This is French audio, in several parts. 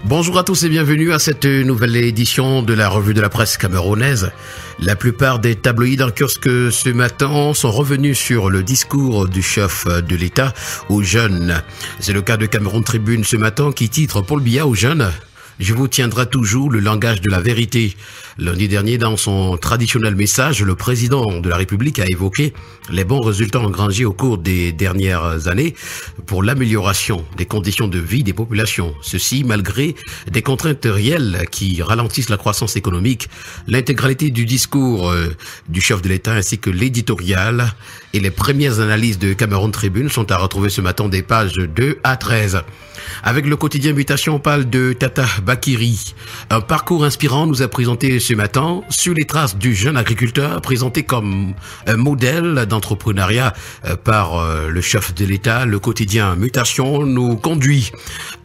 Bonjour à tous et bienvenue à cette nouvelle édition de la revue de la presse camerounaise. La plupart des tabloïds en kiosque ce matin sont revenus sur le discours du chef de l'État aux jeunes. C'est le cas de Cameroun Tribune ce matin qui titre Paul Biya aux jeunes. Je vous tiendrai toujours le langage de la vérité. Lundi dernier, dans son traditionnel message, le président de la République a évoqué les bons résultats engrangés au cours des dernières années pour l'amélioration des conditions de vie des populations. Ceci malgré des contraintes réelles qui ralentissent la croissance économique. L'intégralité du discours du chef de l'État ainsi que l'éditorial et les premières analyses de Cameroun Tribune sont à retrouver ce matin des pages 2 à 13. Avec le quotidien Mutation, on parle de Tata Bakiri. Un parcours inspirant nous a présenté ce matin sur les traces du jeune agriculteur présenté comme un modèle d'entrepreneuriat par le chef de l'État. Le quotidien Mutation nous conduit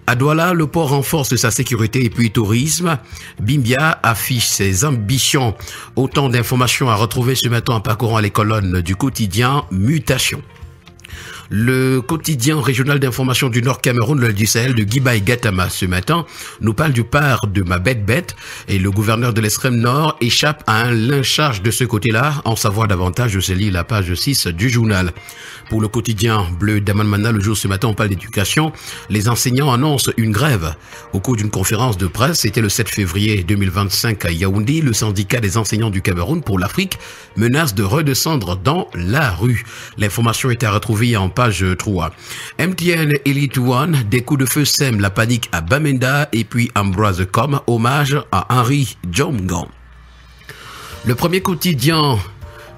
à Douala, le port renforce sa sécurité et puis tourisme. Bimbia affiche ses ambitions. Autant d'informations à retrouver ce matin en parcourant les colonnes du quotidien Mutation. Le quotidien régional d'information du Nord Cameroun, le du Sahel de Guibaï Gatama ce matin, nous parle du part de ma bête et le gouverneur de l'extrême nord échappe à un lynchage de ce côté-là. En savoir davantage, je lis la page 6 du journal. Pour le quotidien bleu d'Amanmana, le jour ce matin, on parle d'éducation. Les enseignants annoncent une grève. Au cours d'une conférence de presse, c'était le 7 février 2025 à Yaoundé, le syndicat des enseignants du Cameroun pour l'Afrique menace de redescendre dans la rue. L'information est à retrouver en page 3. MTN Elite One, des coups de feu sèment la panique à Bamenda et puis Ambroise Com, hommage à Henri Djomgan. Le premier quotidien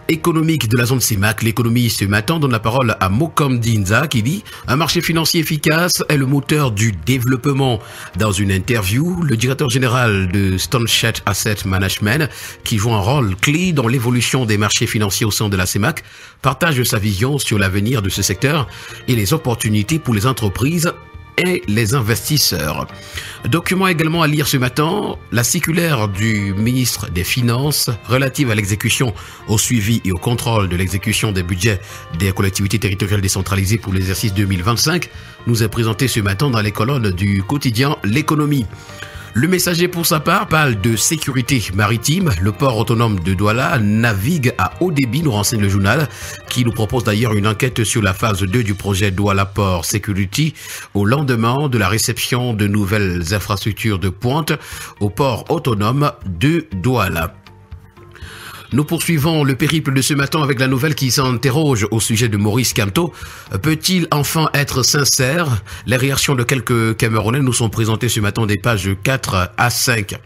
économique de la zone CEMAC, l'économie ce matin, donne la parole à Mokom Dinza qui dit « Un marché financier efficace est le moteur du développement ». Dans une interview, le directeur général de Stonechat Asset Management, qui joue un rôle clé dans l'évolution des marchés financiers au sein de la CEMAC, partage sa vision sur l'avenir de ce secteur et les opportunités pour les entreprises et les investisseurs. Document également à lire ce matin, la circulaire du ministre des Finances relative à l'exécution, au suivi et au contrôle de l'exécution des budgets des collectivités territoriales décentralisées pour l'exercice 2025 nous est présentée ce matin dans les colonnes du quotidien L'économie. Le Messager, pour sa part, parle de sécurité maritime. Le port autonome de Douala navigue à haut débit, nous renseigne le journal, qui nous propose d'ailleurs une enquête sur la phase 2 du projet Douala Port Security au lendemain de la réception de nouvelles infrastructures de pointe au port autonome de Douala. Nous poursuivons le périple de ce matin avec la nouvelle qui s'interroge au sujet de Maurice Kamto. Peut-il enfin être sincère? Les réactions de quelques Camerounais nous sont présentées ce matin des pages 4 à 5.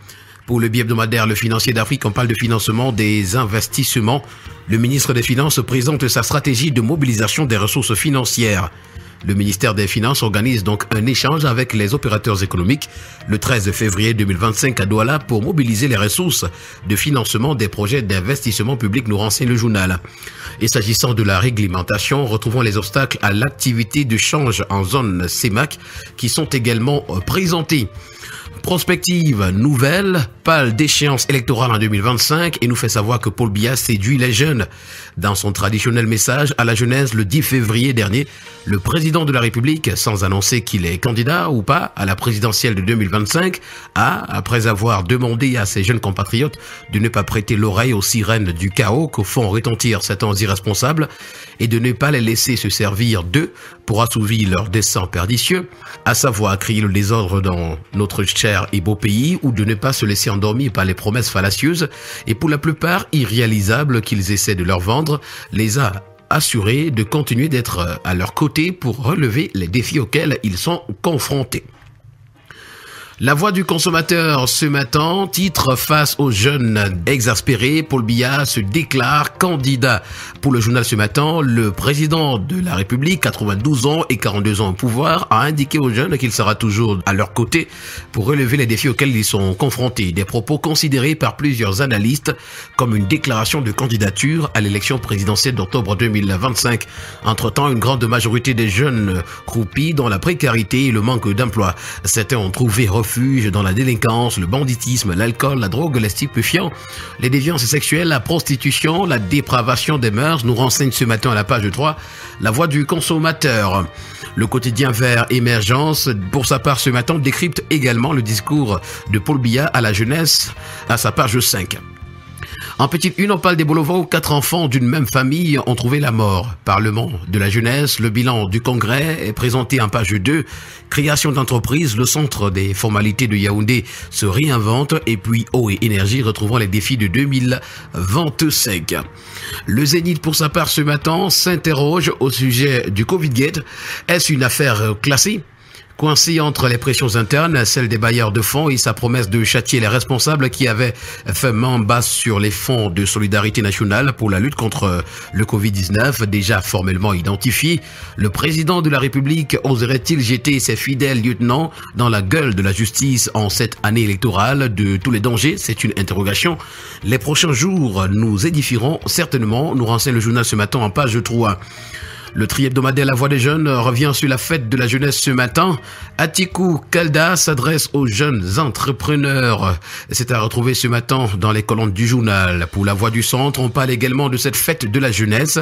Pour le bi-hebdomadaire Le Financier d'Afrique, on parle de financement des investissements. Le ministre des Finances présente sa stratégie de mobilisation des ressources financières. Le ministère des Finances organise donc un échange avec les opérateurs économiques le 13 février 2025 à Douala pour mobiliser les ressources de financement des projets d'investissement public, nous renseigne le journal. Et s'agissant de la réglementation, retrouvons les obstacles à l'activité de change en zone CEMAC qui sont également présentés. Prospective nouvelle, parle d'échéance électorale en 2025 et nous fait savoir que Paul Biya séduit les jeunes. Dans son traditionnel message à la jeunesse le 10 février dernier, le président de la République, sans annoncer qu'il est candidat ou pas à la présidentielle de 2025, après avoir demandé à ses jeunes compatriotes de ne pas prêter l'oreille aux sirènes du chaos que font retentir certains irresponsables et de ne pas les laisser se servir d'eux pour assouvir leurs desseins pernicieux, à savoir crier le désordre dans notre cher et beau pays ou de ne pas se laisser endormir par les promesses fallacieuses et pour la plupart irréalisables qu'ils essaient de leur vendre, les a assurés de continuer d'être à leur côté pour relever les défis auxquels ils sont confrontés. La voix du consommateur ce matin, titre face aux jeunes exaspérés, Paul Biya se déclare candidat. Pour le journal ce matin, le président de la République, 92 ans et 42 ans au pouvoir, a indiqué aux jeunes qu'il sera toujours à leur côté pour relever les défis auxquels ils sont confrontés. Des propos considérés par plusieurs analystes comme une déclaration de candidature à l'élection présidentielle d'octobre 2025. Entre-temps, une grande majorité des jeunes croupis dans la précarité et le manque d'emploi. Certains ont trouvé refuge refuge dans la délinquance, le banditisme, l'alcool, la drogue, les stupéfiants, les déviances sexuelles, la prostitution, la dépravation des mœurs, nous renseigne ce matin à la page 3 la voix du consommateur. Le quotidien Vert Émergence, pour sa part ce matin, décrypte également le discours de Paul Biya à la jeunesse à sa page 5. En petite une, on parle des Bolovo où 4 enfants d'une même famille ont trouvé la mort. Parlement de la jeunesse, le bilan du congrès est présenté en page 2. Création d'entreprise, le centre des formalités de Yaoundé se réinvente et puis eau et énergie retrouvant les défis de 2025. Le Zénith pour sa part ce matin s'interroge au sujet du Covid-Gate. Est-ce une affaire classée ? Coincé entre les pressions internes, celles des bailleurs de fonds et sa promesse de châtier les responsables qui avaient fait main basse sur les fonds de solidarité nationale pour la lutte contre le Covid-19, déjà formellement identifié, le président de la République oserait-il jeter ses fidèles lieutenants dans la gueule de la justice en cette année électorale de tous les dangers? C'est une interrogation. Les prochains jours nous édifieront certainement, nous renseigne le journal ce matin en page 3. Le tri-hebdomadaire La Voix des Jeunes revient sur la fête de la jeunesse ce matin. Atikou Kalda s'adresse aux jeunes entrepreneurs. C'est à retrouver ce matin dans les colonnes du journal. Pour La Voix du Centre, on parle également de cette fête de la jeunesse.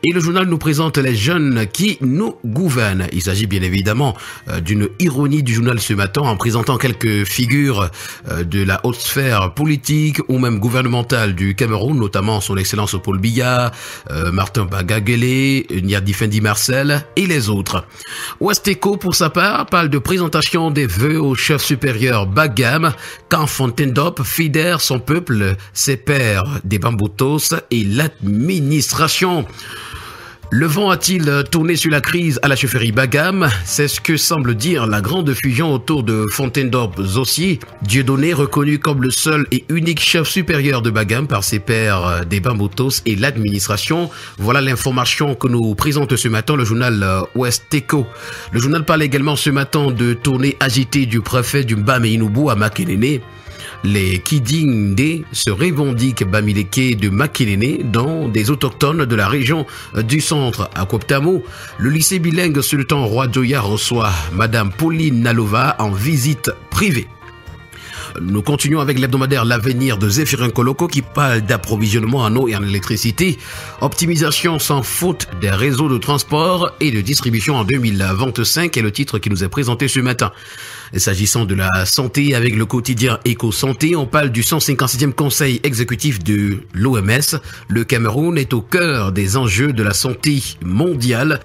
Et le journal nous présente les jeunes qui nous gouvernent. Il s'agit bien évidemment d'une ironie du journal ce matin en présentant quelques figures de la haute sphère politique ou même gouvernementale du Cameroun, notamment son excellence Paul Biya, Martin Bagagele, Nyadi Fendi Marcel et les autres. Ouesteco, pour sa part, parle de présentation des vœux au chef supérieur Bagam, quand Fontaine d'Op fédère son peuple, ses pairs des Bamboutos et l'administration. Le vent a-t-il tourné sur la crise à la chefferie Bagam? C'est ce que semble dire la grande fusion autour de Fontaine d'Orbe Zossi, Dieudonné reconnu comme le seul et unique chef supérieur de Bagam par ses pairs des Bamboutos et l'administration. Voilà l'information que nous présente ce matin le journal Ouesteco. Le journal parle également ce matin de tournée agitée du préfet du Mbamé-Inoubou à Makelele. Les Kidingde se revendiquent Bamileke de Makelele dans des autochtones de la région du centre. À Koptamo, le lycée bilingue Sultan Roi Joya reçoit Madame Pauline Nalova en visite privée. Nous continuons avec l'hebdomadaire L'Avenir de Zéphirin Koloko qui parle d'approvisionnement en eau et en électricité, optimisation sans faute des réseaux de transport et de distribution en 2025 est le titre qui nous est présenté ce matin. S'agissant de la santé avec le quotidien Éco-Santé, on parle du 156e conseil exécutif de l'OMS. Le Cameroun est au cœur des enjeux de la santé mondiale.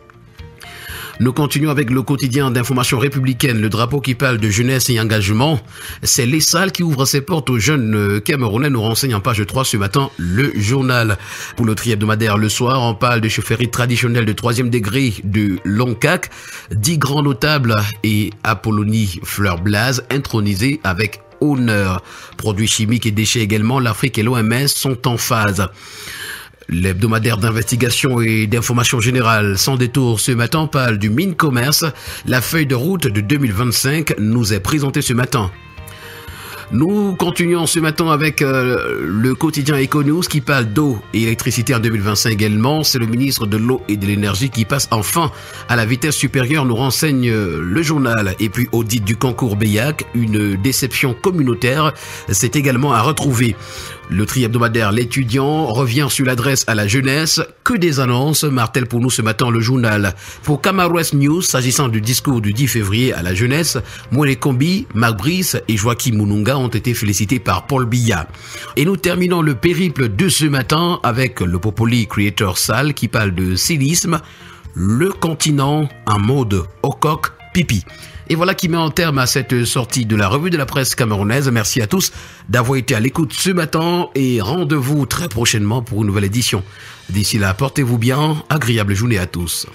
Nous continuons avec le quotidien d'information républicaine, le drapeau qui parle de jeunesse et engagement. C'est l'ESSAL qui ouvre ses portes aux jeunes Camerounais, nous renseigne en page 3 ce matin le journal. Pour le tri-hebdomadaire le soir, on parle de chaufferie traditionnelle de 3e degré de Loncac, 10 grands notables et Apollonie Fleur-Blaze intronisés avec honneur. Produits chimiques et déchets également, l'Afrique et l'OMS sont en phase. L'hebdomadaire d'investigation et d'information générale sans détour ce matin parle du mine commerce. La feuille de route de 2025 nous est présentée ce matin. Nous continuons ce matin avec le quotidien Econews qui parle d'eau et électricité en 2025 également. C'est le ministre de l'eau et de l'énergie qui passe enfin à la vitesse supérieure, nous renseigne le journal. Et puis audit du concours BEAC, une déception communautaire, c'est également à retrouver. Le tri-hebdomadaire L'étudiant revient sur l'adresse à la jeunesse. Que des annonces, martèle pour nous ce matin le journal. Pour Kamarouest News, s'agissant du discours du 10 février à la jeunesse, Moele Kombi, Marc Brice et Joachim Mununga ont été félicités par Paul Biya. Et nous terminons le périple de ce matin avec le Popoli Creator Sal qui parle de cynisme, le continent en mode au coq pipi. Et voilà qui met en terme à cette sortie de la revue de la presse camerounaise. Merci à tous d'avoir été à l'écoute ce matin et rendez-vous très prochainement pour une nouvelle édition. D'ici là, portez-vous bien, agréable journée à tous.